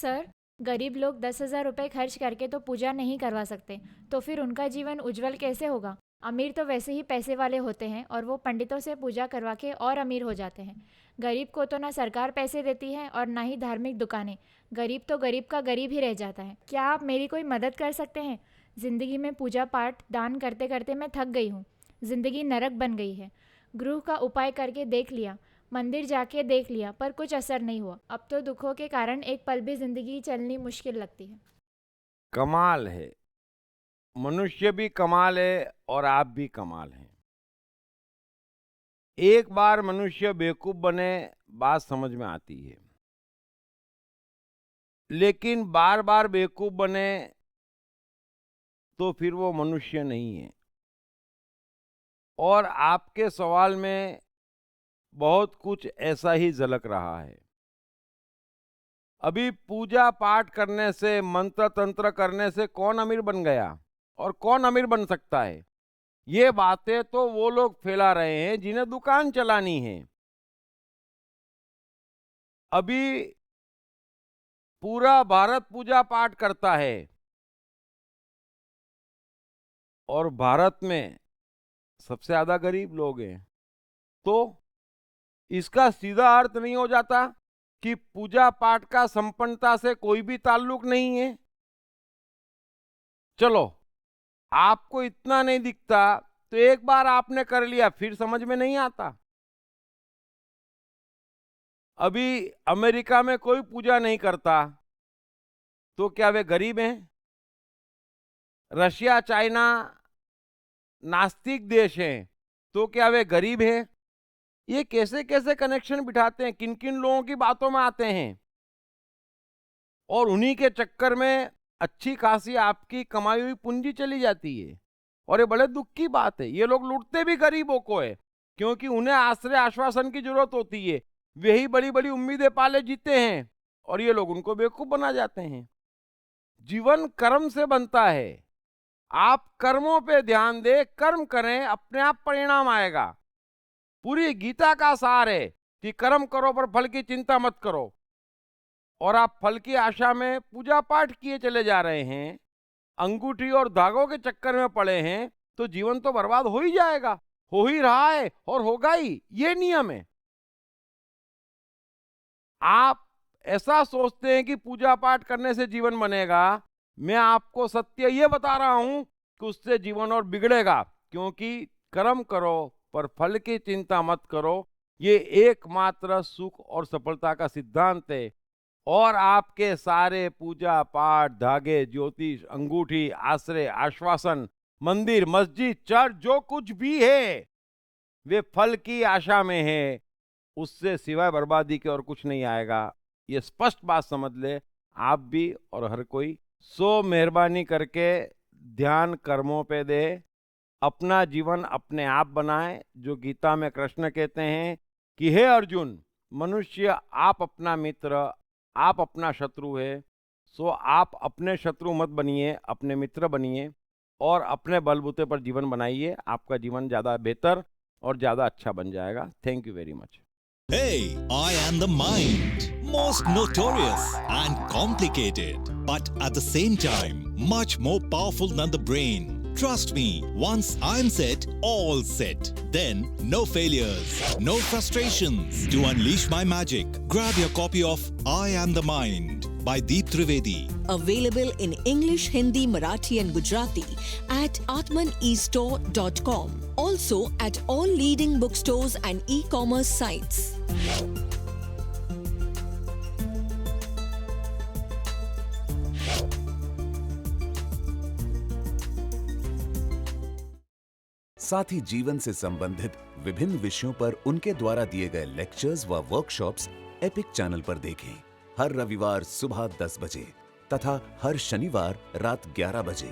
Sir, गरीब लोग 10,000 रुपये खर्च करके तो पूजा नहीं करवा सकते, तो फिर उनका जीवन उज्जवल कैसे होगा? अमीर तो वैसे ही पैसे वाले होते हैं और वो पंडितों से पूजा करवा के और अमीर हो जाते हैं। गरीब को तो ना सरकार पैसे देती है और ना ही धार्मिक दुकानें। गरीब तो गरीब का गरीब ही रह जाता है। क्या आप मेरी कोई मदद कर सकते हैं? जिंदगी में पूजा पाठ दान करते करते मैं थक गई हूँ। जिंदगी नरक बन गई है। गृह का उपाय करके देख लिया, मंदिर जाके देख लिया, पर कुछ असर नहीं हुआ। अब तो दुखों के कारण एक पल भी जिंदगी चलनी मुश्किल लगती है। कमाल है। मनुष्य भी कमाल है और आप भी कमाल हैं। एक बार मनुष्य बेवकूफ बने, बात समझ में आती है, लेकिन बार बार बेवकूफ बने तो फिर वो मनुष्य नहीं है। और आपके सवाल में बहुत कुछ ऐसा ही झलक रहा है। अभी पूजा पाठ करने से, मंत्र तंत्र करने से कौन अमीर बन गया और कौन अमीर बन सकता है? ये बातें तो वो लोग फैला रहे हैं जिन्हें दुकान चलानी है। अभी पूरा भारत पूजा पाठ करता है और भारत में सबसे ज्यादा गरीब लोग हैं। तो इसका सीधा अर्थ नहीं हो जाता कि पूजा पाठ का संपन्नता से कोई भी ताल्लुक नहीं है? चलो, आपको इतना नहीं दिखता तो एक बार आपने कर लिया फिर समझ में नहीं आता। अभी अमेरिका में कोई पूजा नहीं करता, तो क्या वे गरीब हैं? रशिया चाइना नास्तिक देश हैं, तो क्या वे गरीब हैं? ये कैसे कैसे कनेक्शन बिठाते हैं, किन किन लोगों की बातों में आते हैं, और उन्हीं के चक्कर में अच्छी खासी आपकी कमाई हुई पूंजी चली जाती है। और ये बड़े दुख की बात है। ये लोग लूटते भी गरीबों को है, क्योंकि उन्हें आश्रय आश्वासन की जरूरत होती है। वे ही बड़ी बड़ी उम्मीदें पाले जीते हैं और ये लोग उनको बेवकूफ बना जाते हैं। जीवन कर्म से बनता है। आप कर्मों पे ध्यान दें, कर्म करें, अपने आप परिणाम आएगा। पूरी गीता का सार है कि कर्म करो पर फल की चिंता मत करो। और आप फल की आशा में पूजा पाठ किए चले जा रहे हैं, अंगूठी और धागों के चक्कर में पड़े हैं, तो जीवन तो बर्बाद हो ही जाएगा, हो ही रहा है और होगा ही। ये नियम है। आप ऐसा सोचते हैं कि पूजा पाठ करने से जीवन बनेगा। मैं आपको सत्य ये बता रहा हूं कि उससे जीवन और बिगड़ेगा, क्योंकि कर्म करो पर फल की चिंता मत करो। ये एकमात्र सुख और सफलता का सिद्धांत है। और आपके सारे पूजा पाठ, धागे, ज्योतिष, अंगूठी, आश्रय, आश्वासन, मंदिर, मस्जिद, चर्च, जो कुछ भी है, वे फल की आशा में है। उससे सिवाय बर्बादी के और कुछ नहीं आएगा। ये स्पष्ट बात समझ ले आप भी और हर कोई। सो मेहरबानी करके ध्यान कर्मों पे दे, अपना जीवन अपने आप बनाए। जो गीता में कृष्ण कहते हैं कि हे अर्जुन, मनुष्य आप अपना मित्र, आप अपना शत्रु है। सो आप अपने शत्रु मत बनिए, अपने मित्र बनिए और अपने बलबूते पर जीवन बनाइए। आपका जीवन ज्यादा बेहतर और ज्यादा अच्छा बन जाएगा। Thank you very much. Hey, I am the mind. Most notorious and complicated, but at the same time, much more powerful than the brain. Trust me, once I'm set, all set. Then, no failures, no frustrations. To unleash my magic, grab your copy of I Am the Mind by Deep Trivedi. Available in English, Hindi, Marathi and Gujarati at atmanestore.com. Also at all leading bookstores and e-commerce sites. साथ ही जीवन से संबंधित विभिन्न विषयों पर उनके द्वारा दिए गए लेक्चर्स व वर्कशॉप्स एपिक चैनल पर देखें। हर रविवार सुबह 10 बजे तथा हर शनिवार रात 11 बजे।